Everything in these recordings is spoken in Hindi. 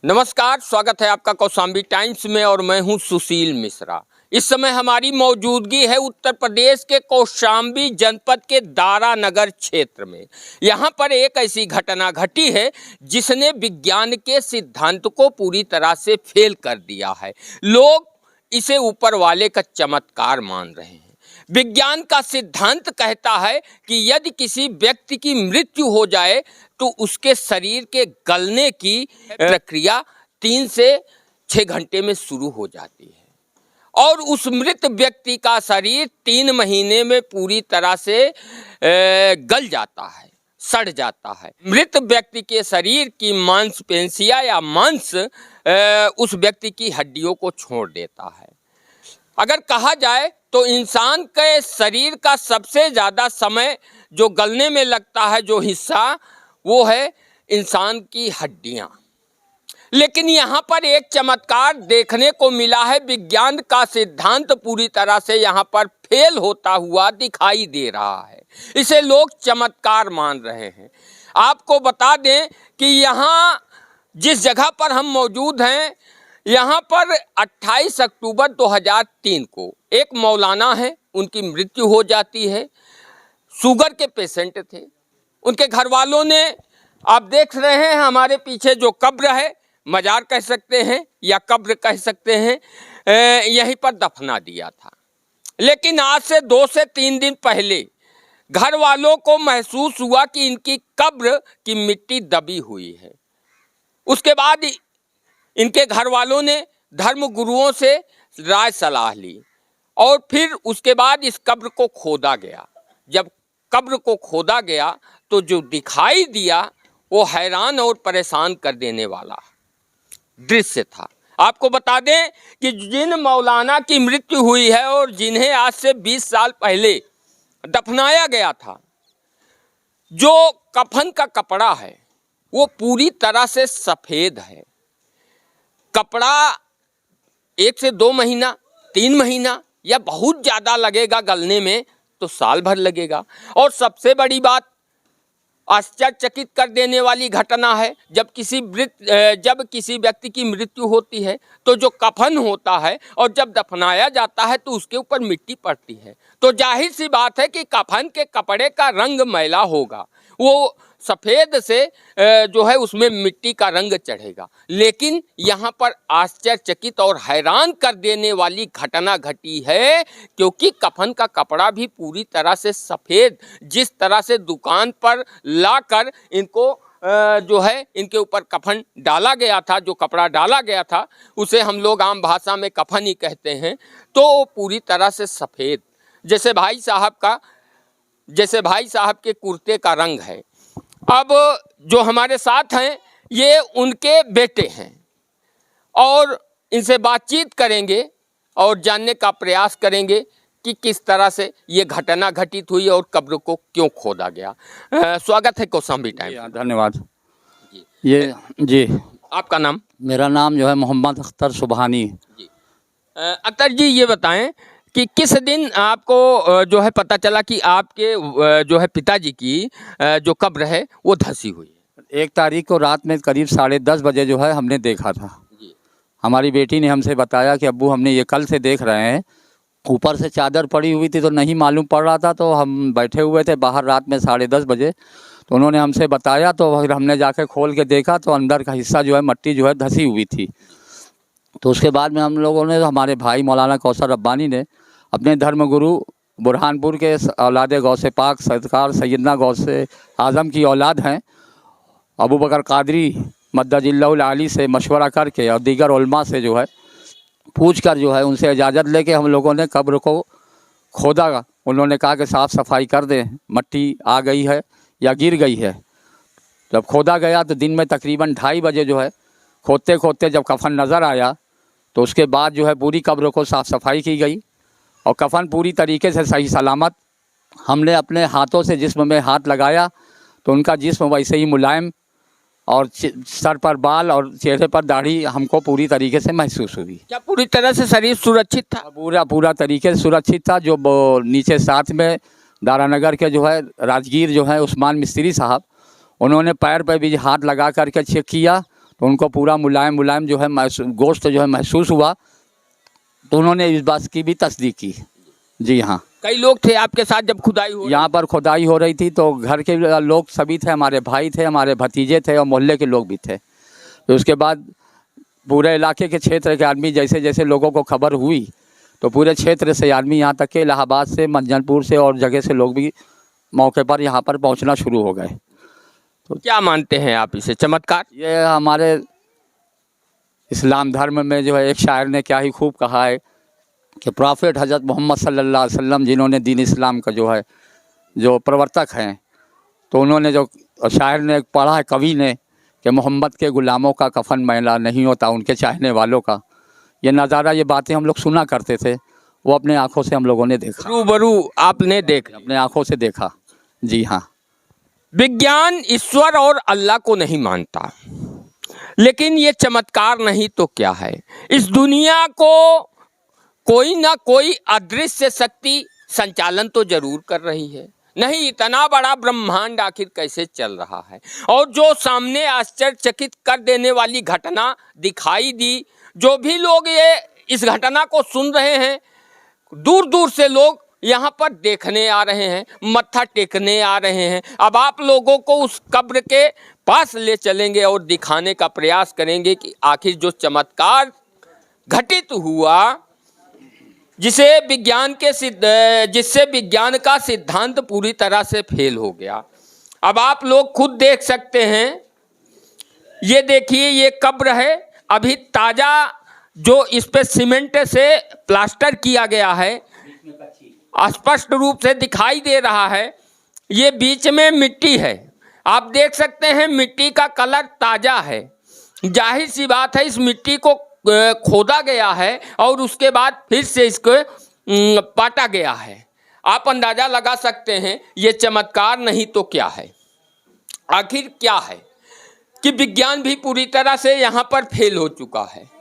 नमस्कार, स्वागत है आपका कौशाम्बी टाइम्स में और मैं हूं सुशील मिश्रा। इस समय हमारी मौजूदगी है उत्तर प्रदेश के कौशाम्बी जनपद के दारा नगर क्षेत्र में। यहां पर एक ऐसी घटना घटी है जिसने विज्ञान के सिद्धांत को पूरी तरह से फेल कर दिया है। लोग इसे ऊपर वाले का चमत्कार मान रहे हैं। विज्ञान का सिद्धांत कहता है कि यदि किसी व्यक्ति की मृत्यु हो जाए तो उसके शरीर के गलने की प्रक्रिया 3 से 6 घंटे में शुरू हो जाती है और उस मृत व्यक्ति का शरीर 3 महीने में पूरी तरह से गल जाता है, सड़ जाता है। मृत व्यक्ति के शरीर की मांसपेशियां या मांस उस व्यक्ति की हड्डियों को छोड़ देता है। अगर कहा जाए तो इंसान के शरीर का सबसे ज़्यादा समय जो गलने में लगता है, जो हिस्सा, वो है इंसान की हड्डियां। लेकिन यहाँ पर एक चमत्कार देखने को मिला है। विज्ञान का सिद्धांत पूरी तरह से यहाँ पर फेल होता हुआ दिखाई दे रहा है। इसे लोग चमत्कार मान रहे हैं। आपको बता दें कि यहाँ जिस जगह पर हम मौजूद हैं, यहाँ पर 28 अक्टूबर 2003 को एक मौलाना है, उनकी मृत्यु हो जाती है। शुगर के पेशेंट थे। उनके घर वालों ने, आप देख रहे हैं हमारे पीछे जो कब्र है, मजार कह सकते हैं या कब्र कह सकते हैं, यहीं पर दफना दिया था। लेकिन आज से 2 से 3 दिन पहले घर वालों को महसूस हुआ कि इनकी कब्र की मिट्टी दबी हुई है। उसके बाद इनके घर वालों ने धर्म गुरुओं से राय सलाह ली और फिर उसके बाद इस कब्र को खोदा गया। जब कब्र को खोदा गया तो जो दिखाई दिया वो हैरान और परेशान कर देने वाला दृश्य था। आपको बता दें कि जिन मौलाना की मृत्यु हुई है और जिन्हें आज से 20 साल पहले दफनाया गया था, जो कफन का कपड़ा है वो पूरी तरह से सफ़ेद है। कपड़ा 1 से 2 महीना, 3 महीना या बहुत ज़्यादा लगेगा गलने में तो साल भर लगेगा। और सबसे बड़ी बात, आश्चर्यचकित कर देने वाली घटना है, जब किसी व्यक्ति की मृत्यु होती है तो जो कफन होता है और जब दफनाया जाता है तो उसके ऊपर मिट्टी पड़ती है, तो जाहिर सी बात है कि कफन के कपड़े का रंग मैला होगा, वो सफ़ेद से जो है उसमें मिट्टी का रंग चढ़ेगा। लेकिन यहाँ पर आश्चर्यचकित और हैरान कर देने वाली घटना घटी है, क्योंकि कफन का कपड़ा भी पूरी तरह से सफ़ेद, जिस तरह से दुकान पर लाकर इनको जो है इनके ऊपर कफन डाला गया था, जो कपड़ा डाला गया था उसे हम लोग आम भाषा में कफन ही कहते हैं, तो पूरी तरह से सफ़ेद, जैसे भाई साहब के कुर्ते का रंग है। अब जो हमारे साथ हैं ये उनके बेटे हैं और इनसे बातचीत करेंगे और जानने का प्रयास करेंगे कि किस तरह से ये घटना घटित हुई और कब्र को क्यों खोदा गया। स्वागत है कौशाम्बी टाइम। धन्यवाद जी। आपका नाम? मेरा नाम जो है मोहम्मद अख्तर सुबहानी जी। अख्तर जी, ये बताएं कि किस दिन आपको जो है पता चला कि आपके जो है पिताजी की जो कब्र है वो धंसी हुई है? 1 तारीख को रात में करीब 10:30 बजे जो है हमने देखा था जी। हमारी बेटी ने हमसे बताया कि अब्बू हमने ये कल से देख रहे हैं। ऊपर से चादर पड़ी हुई थी तो नहीं मालूम पड़ रहा था, तो हम बैठे हुए थे बाहर रात में 10:30 बजे, तो उन्होंने हमसे बताया, तो फिर हमने जाके खोल के देखा तो अंदर का हिस्सा जो है मिट्टी जो है धंसी हुई थी। तो उसके बाद में हम लोगों ने, हमारे भाई मौलाना कौसर रब्बानी ने अपने धर्मगुरु बुरहानपुर के औलाद गौसे पाक सरकार सैयदना गौसे आज़म की औलाद हैं, अबू बकर कादरी मद्दजिल्लाहुल आली से मशवरा करके और दीगर उलमा से जो है पूछ कर जो है उनसे इजाज़त लेके हम लोगों ने कब्र को खोदा। उन्होंने कहा कि साफ़ सफाई कर दें, मिट्टी आ गई है या गिर गई है। जब खोदा गया तो दिन में तकरीबन 2:30 बजे जो है खोदते खोदते जब कफन नज़र आया तो उसके बाद जो है पूरी कब्र को साफ़ सफाई की गई और कफन पूरी तरीके से सही सलामत। हमने अपने हाथों से जिस्म में हाथ लगाया तो उनका जिस्म वैसे ही मुलायम और सर पर बाल और चेहरे पर दाढ़ी हमको पूरी तरीके से महसूस हुई। क्या पूरी तरह से शरीर सुरक्षित था? पूरा तरीके से सुरक्षित था। जो नीचे साथ में दारानगर के जो है राजगीर जो है उस्मान मिस्त्री साहब, उन्होंने पैर पर भी हाथ लगा करके चेक किया तो उनको पूरा मुलायम मुलायम जो है गोश्त जो है महसूस हुआ, तो उन्होंने इस बात की भी तस्दीक की। जी हाँ, कई लोग थे आपके साथ जब खुदाई हो यहाँ पर खुदाई हो रही थी, तो घर के लोग सभी थे, हमारे भाई थे, हमारे भतीजे थे और मोहल्ले के लोग भी थे। तो उसके बाद पूरे इलाके के क्षेत्र के आदमी जैसे जैसे लोगों को खबर हुई, तो पूरे क्षेत्र से आदमी यहाँ तक के इलाहाबाद से, मंजनपुर से और जगह से लोग भी मौके पर यहाँ पर पहुँचना शुरू हो गए। तो क्या मानते हैं आप इसे, चमत्कार? ये हमारे इस्लाम धर्म में जो है एक शायर ने क्या ही खूब कहा है कि प्रॉफिट हज़रत मोहम्मद सल्लल्लाहु अलैहि वसल्लम, जिन्होंने दीन इस्लाम का जो है जो प्रवर्तक हैं, तो उन्होंने जो शायर ने पढ़ा है, कवि ने, कि मोहम्मद के ग़ुलामों का कफन मैला नहीं होता उनके चाहने वालों का। ये नज़ारा, ये बातें हम लोग सुना करते थे, वो अपने आँखों से हम लोगों ने देखा, रूबरू आपने देखा, अपने आँखों से देखा। जी हाँ, विज्ञान ईश्वर और अल्लाह को नहीं मानता, लेकिन ये चमत्कार नहीं तो क्या है? इस दुनिया को कोई ना कोई अदृश्य शक्ति संचालन तो जरूर कर रही है, नहीं इतना बड़ा ब्रह्मांड आखिर कैसे चल रहा है? और जो सामने आश्चर्यचकित कर देने वाली घटना दिखाई दी, जो भी लोग ये इस घटना को सुन रहे हैं, दूर दूर से लोग यहाँ पर देखने आ रहे हैं, मत्था टेकने आ रहे हैं। अब आप लोगों को उस कब्र के पास ले चलेंगे और दिखाने का प्रयास करेंगे कि आखिर जो चमत्कार घटित हुआ, जिससे विज्ञान का सिद्धांत पूरी तरह से फेल हो गया। अब आप लोग खुद देख सकते हैं, ये देखिए, ये कब्र है, अभी ताज़ा जो इस पे सीमेंट से प्लास्टर किया गया है, स्पष्ट रूप से दिखाई दे रहा है। ये बीच में मिट्टी है, आप देख सकते हैं मिट्टी का कलर ताज़ा है। जाहिर सी बात है, इस मिट्टी को खोदा गया है और उसके बाद फिर से इसको पाटा गया है। आप अंदाज़ा लगा सकते हैं ये चमत्कार नहीं तो क्या है। आखिर क्या है कि विज्ञान भी पूरी तरह से यहाँ पर फेल हो चुका है।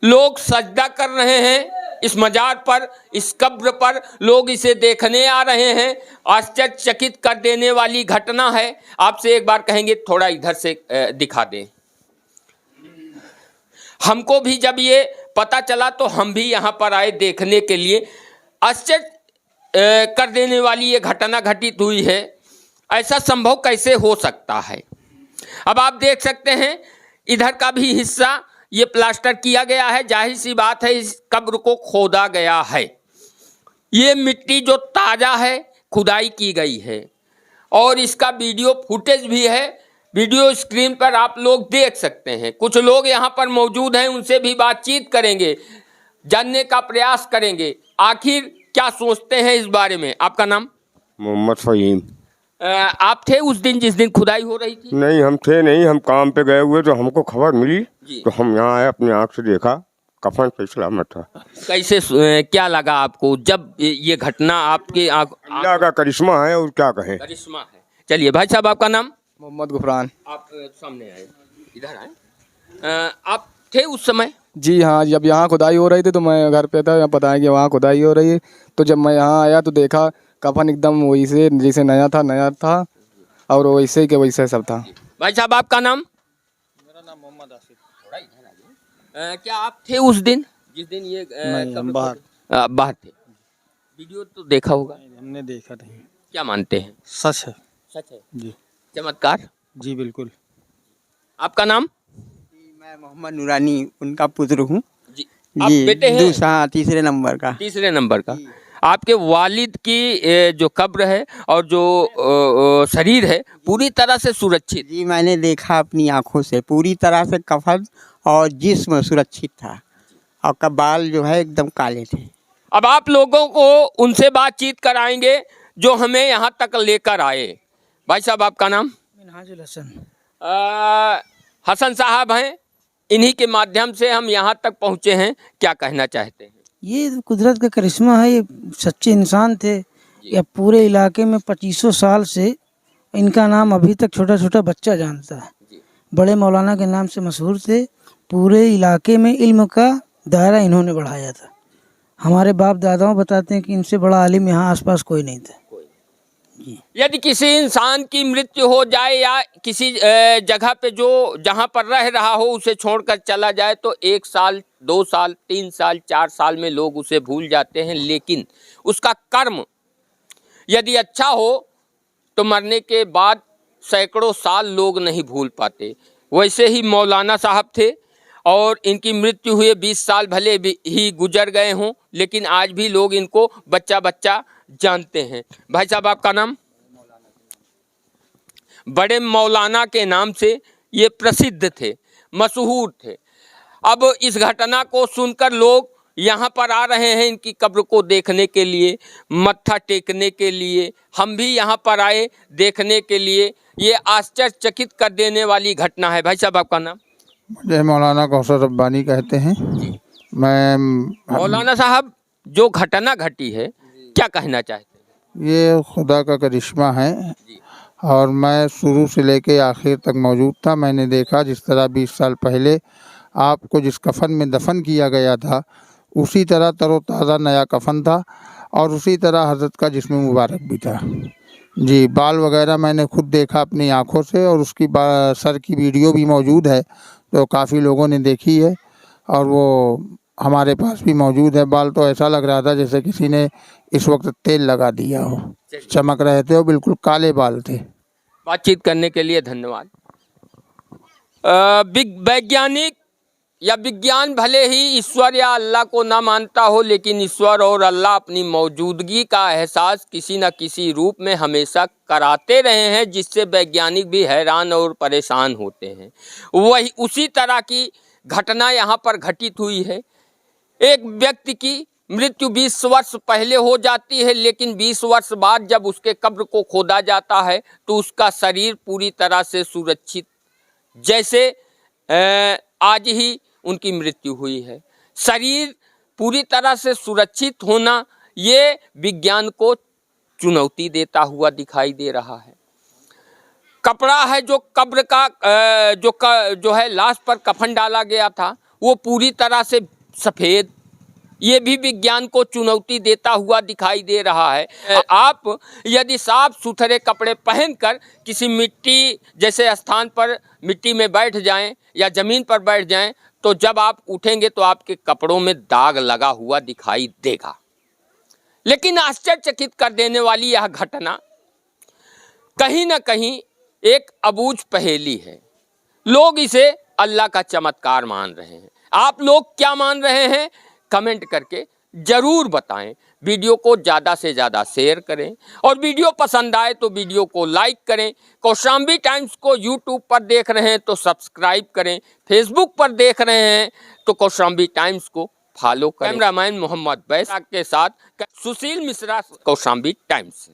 लोग सजदा कर रहे हैं इस मजार पर, इस कब्र पर, लोग इसे देखने आ रहे हैं। आश्चर्यचकित कर देने वाली घटना है। आपसे एक बार कहेंगे थोड़ा इधर से दिखा दें। हमको भी जब ये पता चला तो हम भी यहाँ पर आए देखने के लिए। आश्चर्य कर देने वाली ये घटना घटित हुई है। ऐसा संभव कैसे हो सकता है? अब आप देख सकते हैं इधर का भी हिस्सा ये प्लास्टर किया गया है। जाहिर सी बात है इस कब्र को खोदा गया है। ये मिट्टी जो ताज़ा है, खुदाई की गई है और इसका वीडियो फुटेज भी है। वीडियो स्क्रीन पर आप लोग देख सकते हैं। कुछ लोग यहाँ पर मौजूद हैं, उनसे भी बातचीत करेंगे, जानने का प्रयास करेंगे आखिर क्या सोचते हैं इस बारे में। आपका नाम? मोहम्मद फ़हीम। आप थे उस दिन जिस दिन खुदाई हो रही थी? नहीं, हम थे नहीं, हम काम पे गए हुए, तो हमको खबर मिली तो हम यहाँ आए, अपनी आँख से देखा, कफन पे सलामत था। कैसे क्या लगा आपको जब ये घटना आपके अल्लाह का करिश्मा है और क्या कहें। करिश्मा है। चलिए भाई साहब, आपका नाम? मोहम्मद गुफरान। आप सामने आए, इधर आए। आप थे उस समय? जी हाँ, जब यहाँ खुदाई हो रही थी तो मैं घर पे था, पता है कि वहाँ खुदाई हो रही है। तो जब मैं यहाँ आया तो देखा कफन एकदम वैसे जैसे नया था और वैसे के वैसे सब था। भाई साहब, आपका नाम? मेरा नाम मोहम्मद आसिफ। थोड़ा इधर आइए। क्या आप थे उस दिन जिस दिन ये नहीं, हम बाहर थे? वीडियो तो देखा होगा? हमने देखा नहीं। क्या मानते हैं? सच है। सच है जी। चमत्कार? जी बिल्कुल। आपका नाम? मैं मोहम्मद नूरानी उनका पुत्र हूँ जी। आप बेटे हैं? दूसरा तीसरे नंबर का। तीसरे नंबर का। आपके वालिद की जो कब्र है और जो शरीर है पूरी तरह से सुरक्षित? जी, मैंने देखा अपनी आँखों से, पूरी तरह से कफन और जिस्म सुरक्षित था और कबाल जो है एकदम काले थे। अब आप लोगों को उनसे बातचीत कराएंगे जो हमें यहाँ तक लेकर आए। भाई साहब, आपका नाम? मिनहाजुल हसन। हसन साहब हैं, इन्हीं के माध्यम से हम यहाँ तक पहुँचे हैं। क्या कहना चाहते हैं? ये कुदरत का करिश्मा है। ये सच्चे इंसान थे। या पूरे इलाके में 2500 साल से इनका नाम अभी तक छोटा छोटा बच्चा जानता है। बड़े मौलाना के नाम से मशहूर थे। पूरे इलाके में इल्म का दायरा इन्होंने बढ़ाया था। हमारे बाप दादाओं बताते हैं कि इनसे बड़ा आलिम यहाँ आसपास कोई नहीं था। यदि किसी इंसान की मृत्यु हो जाए या किसी जगह पे जो जहां पर रह रहा हो उसे छोड़कर चला जाए तो 1 साल 2 साल 3 साल 4 साल में लोग उसे भूल जाते हैं, लेकिन उसका कर्म यदि अच्छा हो तो मरने के बाद सैकड़ों साल लोग नहीं भूल पाते। वैसे ही मौलाना साहब थे और इनकी मृत्यु हुए 20 साल भले ही गुजर गए हों, लेकिन आज भी लोग इनको बच्चा बच्चा जानते हैं। भाई साहब, आपका नाम? बड़े मौलाना के नाम से ये प्रसिद्ध थे, मशहूर थे। अब इस घटना को सुनकर लोग यहाँ पर आ रहे हैं इनकी कब्र को देखने के लिए, मत्था टेकने के लिए। हम भी यहाँ पर आए देखने के लिए। ये आश्चर्यचकित कर देने वाली घटना है। भाई साहब, आपका नाम? मुझे मौलाना कौसर रब्बानी कहते हैं। मैं मौलाना साहब, जो घटना घटी है क्या कहना चाहते हैं? ये खुदा का करिश्मा है और मैं शुरू से लेके आखिर तक मौजूद था। मैंने देखा जिस तरह 20 साल पहले आपको जिस कफन में दफन किया गया था उसी तरह तरोताज़ा नया कफन था और उसी तरह हज़रत का जिस्म मुबारक भी था। जी, बाल वगैरह मैंने खुद देखा अपनी आँखों से और उसकी सर की वीडियो भी मौजूद है, तो काफ़ी लोगों ने देखी है और वो हमारे पास भी मौजूद है। बाल तो ऐसा लग रहा था जैसे किसी ने इस वक्त तेल लगा दिया हो, चमक रहे थे और बिल्कुल काले बाल थे। बातचीत करने के लिए धन्यवाद। वैज्ञानिक या विज्ञान भले ही ईश्वर या अल्लाह को ना मानता हो, लेकिन ईश्वर और अल्लाह अपनी मौजूदगी का एहसास किसी न किसी रूप में हमेशा कराते रहे हैं, जिससे वैज्ञानिक भी हैरान और परेशान होते हैं। वही उसी तरह की घटना यहाँ पर घटित हुई है। एक व्यक्ति की मृत्यु 20 वर्ष पहले हो जाती है, लेकिन 20 वर्ष बाद जब उसके कब्र को खोदा जाता है तो उसका शरीर पूरी तरह से सुरक्षित, जैसे आज ही उनकी मृत्यु हुई है। शरीर पूरी तरह से सुरक्षित होना ये विज्ञान को चुनौती देता हुआ दिखाई दे रहा है। कपड़ा है जो कब्र का जो है लाश पर कफन डाला गया था वो पूरी तरह से सफ़ेद, ये भी विज्ञान को चुनौती देता हुआ दिखाई दे रहा है। आप यदि साफ सुथरे कपड़े पहनकर किसी मिट्टी जैसे स्थान पर मिट्टी में बैठ जाएं या ज़मीन पर बैठ जाएं तो जब आप उठेंगे तो आपके कपड़ों में दाग लगा हुआ दिखाई देगा। लेकिन आश्चर्यचकित कर देने वाली यह घटना कहीं ना कहीं एक अबूझ पहेली है। लोग इसे अल्लाह का चमत्कार मान रहे हैं। आप लोग क्या मान रहे हैं? कमेंट करके जरूर बताएं। वीडियो को ज़्यादा से ज़्यादा शेयर करें और वीडियो पसंद आए तो वीडियो को लाइक करें। कौशाम्बी टाइम्स को यूट्यूब पर देख रहे हैं तो सब्सक्राइब करें, फेसबुक पर देख रहे हैं तो कौशाम्बी टाइम्स को फॉलो करें। कैमरामैन मोहम्मद बैस के साथ सुशील मिश्रा, कौशाम्बी टाइम्स।